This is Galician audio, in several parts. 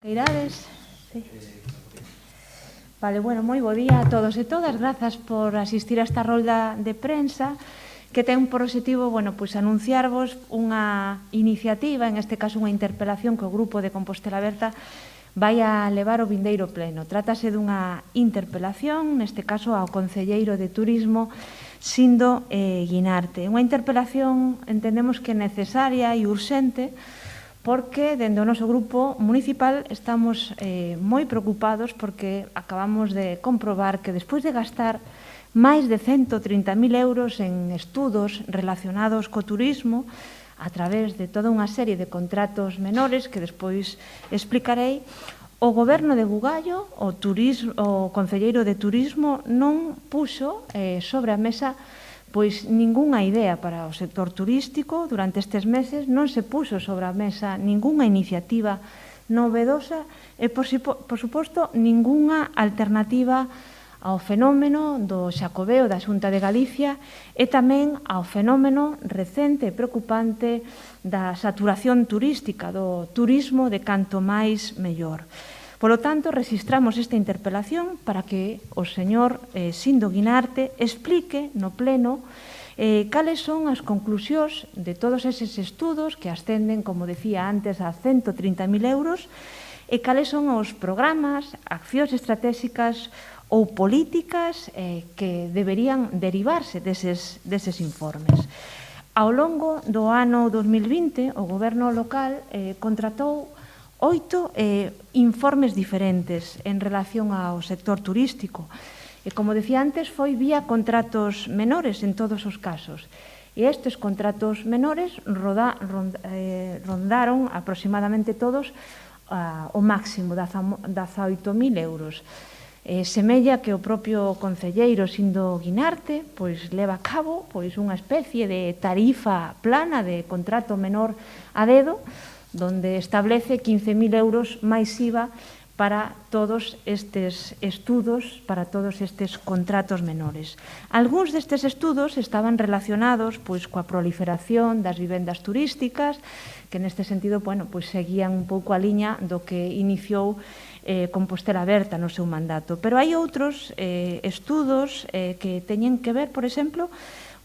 Irades? Sí. Vale, bueno, moi bo día a todos e todas. Grazas por asistir a esta rolda de prensa que ten por objetivo, bueno, pois anunciarvos unha iniciativa, en este caso unha interpelación que o Grupo de Compostela Aberta vai a levar ao vindeiro pleno. Trátase dunha interpelación, neste caso ao Concelleiro de Turismo, Sindo Guinarte. Unha interpelación entendemos que é necesaria e urxente porque dende o noso grupo municipal estamos moi preocupados porque acabamos de comprobar que despois de gastar máis de 130.000 euros en estudos relacionados co turismo a través de toda unha serie de contratos menores que despois explicarei, o Goberno de Bugallo, o Concelleiro de Turismo, non puxo sobre a mesa pois ningunha idea para o sector turístico durante estes meses, non se puxo sobre a mesa ningunha iniciativa novedosa e, por suposto, ningunha alternativa ao fenómeno do Xacobeo da Xunta de Galicia e tamén ao fenómeno recente e preocupante da saturación turística, do turismo de canto máis mellor. Polo tanto, rexistramos esta interpelación para que o señor Sindo Guinarte explique no pleno cales son as conclusións de todos eses estudos que ascenden, como decía antes, a 130.000 euros e cales son os programas, accións estratégicas ou políticas que deberían derivarse deses informes. Ao longo do ano 2020, o Goberno local contratou 8 informes diferentes en relación ao sector turístico. E, como decía antes, foi vía contratos menores en todos os casos. E estes contratos menores rondaron aproximadamente todos o máximo, 18.000 euros. Semella que o propio concelleiro Sindo Guinarte pois leva a cabo pois unha especie de tarifa plana de contrato menor a dedo, donde establece 15.000 euros máis IVA para todos estes estudos, para todos estes contratos menores. Algúns destes estudos estaban relacionados pois coa proliferación das vivendas turísticas, que neste sentido, bueno, pois seguían un pouco a liña do que iniciou Compostela Aberta no seu mandato. Pero hai outros estudos que teñen que ver, por exemplo,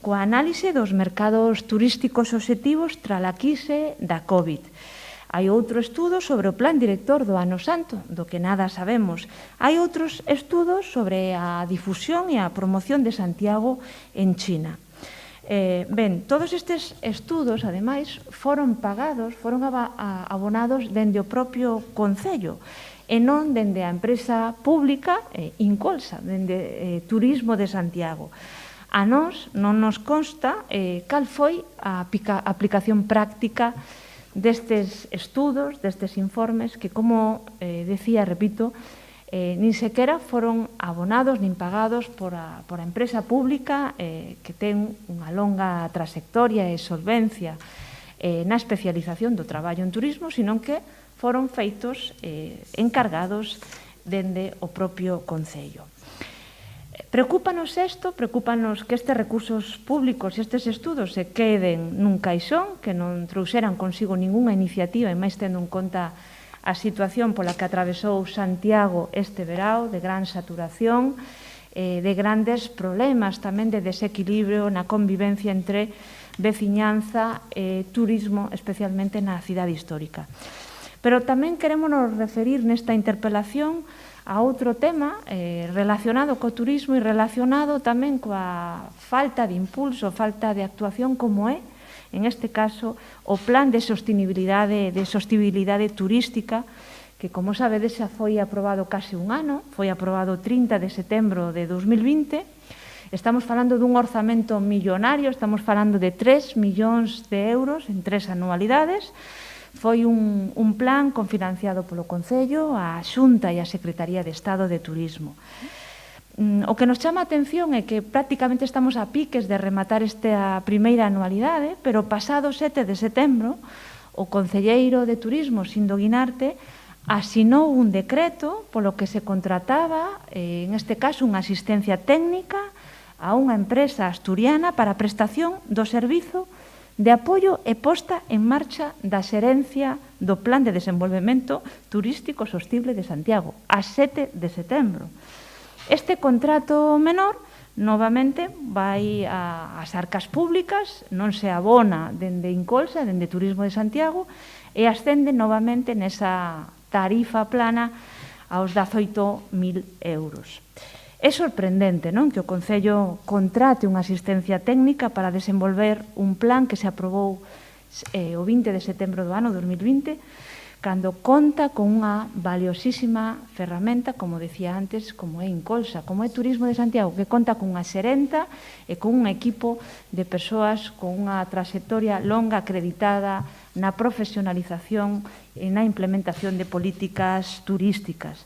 coa análise dos mercados turísticos obxectivos tras a crise da COVID. Hai outro estudo sobre o plan director do Ano Santo, do que nada sabemos. Hai outros estudos sobre a difusión e a promoción de Santiago en China. Ben, todos estes estudos, ademais, foron pagados, foron abonados dende o propio Concello e non dende a empresa pública Incolsa, dende Turismo de Santiago. A nós non nos consta cal foi a aplicación práctica destes estudos, destes informes, que, como decía, repito, nin sequera foron abonados nin pagados por a empresa pública que ten unha longa trayectoria e solvencia na especialización do traballo en turismo, senón que foron feitos encargados dende o propio Concello. Preocúpanos isto, preocúpanos que estes recursos públicos e estes estudos se queden nun caixón, que non trouxeran consigo ningunha iniciativa e máis tendo en conta a situación pola que atravesou Santiago este verao, de gran saturación, de grandes problemas tamén de desequilibrio na convivencia entre veciñanza e turismo, especialmente na cidade histórica. Pero tamén queremos nos referir nesta interpelación a outro tema relacionado co turismo e relacionado tamén coa falta de impulso, falta de actuación como é, en este caso, o plan de sostenibilidade turística, que, como sabedes, xa foi aprobado case un ano, foi aprobado o 30 de setembro de 2020. Estamos falando dun orzamento millonario, estamos falando de 3 millóns de euros en 3 anualidades. Foi un plan confinanciado polo Concello, a Xunta e a Secretaría de Estado de Turismo. O que nos chama a atención é que prácticamente estamos a piques de rematar esta primeira anualidade, pero pasado 7 de setembro, o Concelleiro de Turismo, Sindo Guinarte, asinou un decreto polo que se contrataba, en este caso, unha asistencia técnica a unha empresa asturiana para a prestación do servizo de apoio e posta en marcha da xerencia do Plan de Desenvolvemento Turístico Sostible de Santiago, a 7 de setembro. Este contrato menor, novamente, vai ás arcas públicas, non se abona dende Incolsa, dende Turismo de Santiago, e ascende novamente nesa tarifa plana aos 18.000 euros. É sorprendente, non, que o Concello contrate unha asistencia técnica para desenvolver un plan que se aprobou o 20 de setembro do ano 2020, cando conta con unha valiosísima ferramenta, como decía antes, como é Incolsa, como é Turismo de Santiago, que conta con unha xerenta e con un equipo de persoas con unha trayectoria longa acreditada na profesionalización e na implementación de políticas turísticas.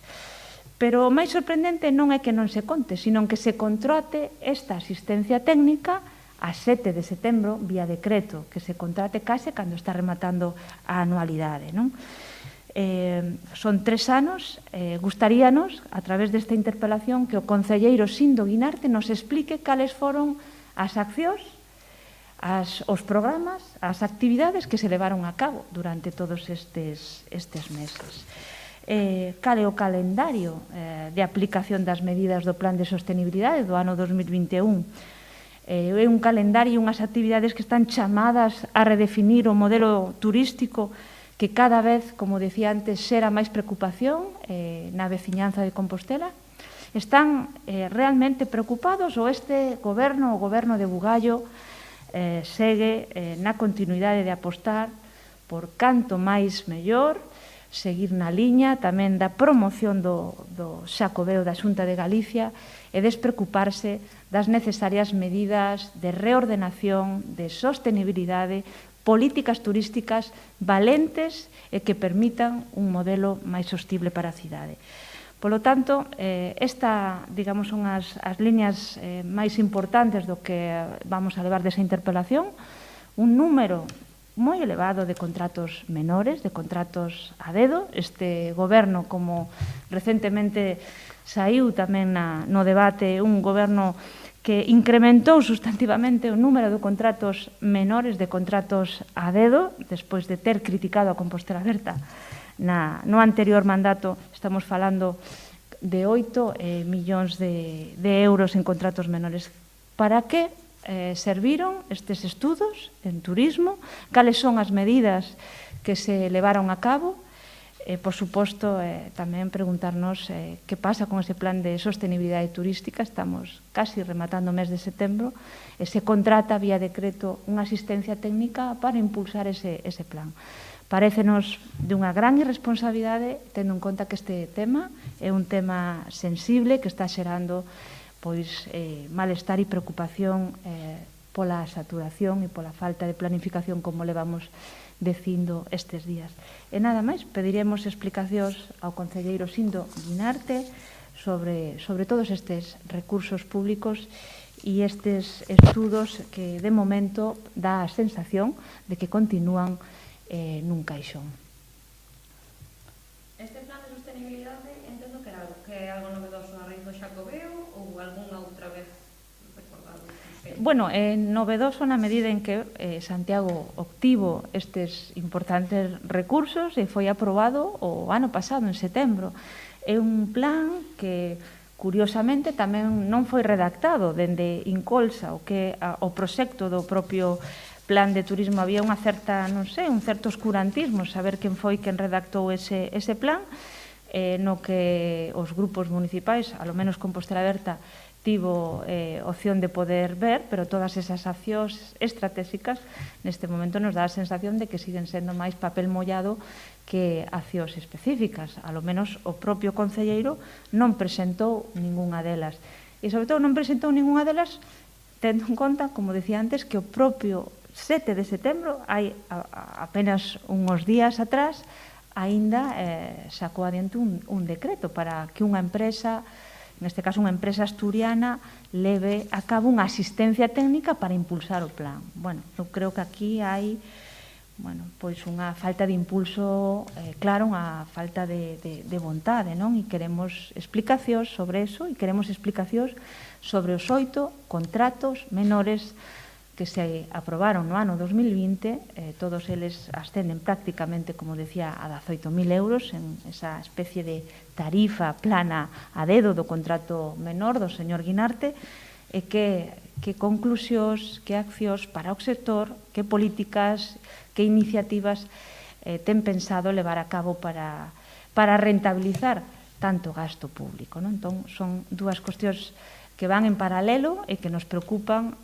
Pero o máis sorprendente non é que non se conte, sino que se contrate esta asistencia técnica a 7 de setembro vía decreto, que se contrate case cando está rematando a anualidade, non? Son 3 anos, gustaríanos, a través desta interpelación, que o concelleiro Sindo Guinarte nos explique cales foron as accións, os programas, as actividades que se levaron a cabo durante todos estes meses. Cal é o calendario de aplicación das medidas do Plan de Sostenibilidade do ano 2021. É un calendario e unhas actividades que están chamadas a redefinir o modelo turístico que cada vez, como decía antes, xera máis preocupación na veciñanza de Compostela. Están realmente preocupados ou este goberno, o goberno de Bugallo, segue na continuidade de apostar por canto máis mellor, seguir na liña tamén da promoción do Xacobeo da Xunta de Galicia e despreocuparse das necesarias medidas de reordenación, de sostenibilidade, políticas turísticas valentes e que permitan un modelo máis sostible para a cidade. Polo tanto, esta, digamos, son as liñas máis importantes do que vamos a levar desa interpelación, un número moi elevado de contratos menores, de contratos a dedo. Este goberno, como recentemente saiu tamén no debate, un goberno que incrementou sustantivamente o número de contratos menores, de contratos a dedo, despois de ter criticado a Compostela Aberta no anterior mandato. Estamos falando de 8 millóns de euros en contratos menores. Para que serviron estes estudos en turismo? Cales son as medidas que se levaron a cabo? Por suposto, tamén preguntarnos que pasa con ese plan de sostenibilidade turística. Estamos casi rematando o mes de setembro e se contrata vía decreto unha asistencia técnica para impulsar ese plan. Parécenos dunha gran irresponsabilidade, tendo en conta que este tema é un tema sensible que está xerando malestar e preocupación pola saturación e pola falta de planificación, como levamos dicindo estes días. E nada máis, pediremos explicacións ao concelleiro Sindo Guinarte sobre todos estes recursos públicos e estes estudos que de momento dá a sensación de que continúan nun caixón. Este plan de sostenibilidade entendo que é algo novedoso a raíz do Xacobeo ou algunha outra vez recordado? Bueno, novedoso na medida en que Santiago obtivo estes importantes recursos e foi aprobado o ano pasado, en setembro. É un plan que, curiosamente, tamén non foi redactado dende Incolsa, o que o proxecto do propio plan de turismo. Había unha certa, non sei, un certo oscurantismo, saber quen foi quen redactou ese plan, no que os grupos municipais, alo menos Compostela Aberta, tivo opción de poder ver, pero todas esas accións estratégicas neste momento nos dá a sensación de que siguen sendo máis papel mollado que accións específicas. Alo menos o propio concelleiro non presentou ningunha delas. E, sobre todo, non presentou ningunha delas tendo en conta, como decía antes, que o propio 7 de setembro, hai apenas uns días atrás, aínda sacou adiante un decreto para que unha empresa, neste caso unha empresa asturiana, leve a cabo unha asistencia técnica para impulsar o plan. Bueno, eu creo que aquí hai unha falta de impulso, claro, unha falta de vontade, non? E queremos explicacións sobre eso, e queremos explicacións sobre os 8 contratos menores que se aprobaron no ano 2020, todos eles ascenden prácticamente, como decía, a 18.000 euros en esa especie de tarifa plana a dedo do contrato menor do señor Guinarte, e que conclusións, que accións para o sector, que políticas, que iniciativas ten pensado levar a cabo para rentabilizar tanto gasto público. Entón, son dúas cuestións que van en paralelo e que nos preocupan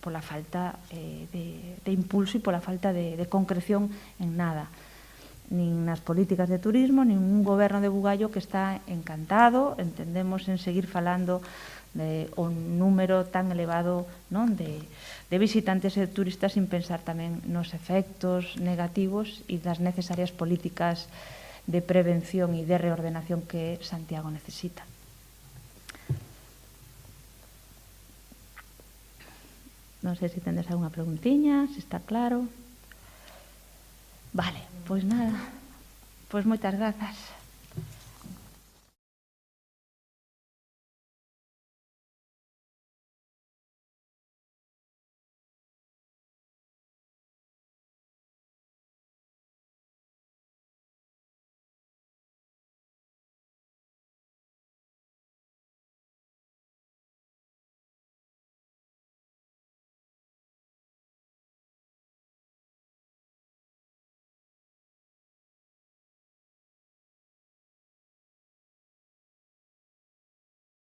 pola falta de impulso e pola falta de concreción en nada. Nin nas políticas de turismo, nin un goberno de Bugallo que está encantado, entendemos, en seguir falando o número tan elevado de visitantes e turistas, sin pensar tamén nos efectos negativos e das necesarias políticas de prevención e de reordenación que Santiago necesita. Non sei se tendes alguna preguntiña, se está claro. Vale, pois nada, pois moitas grazas.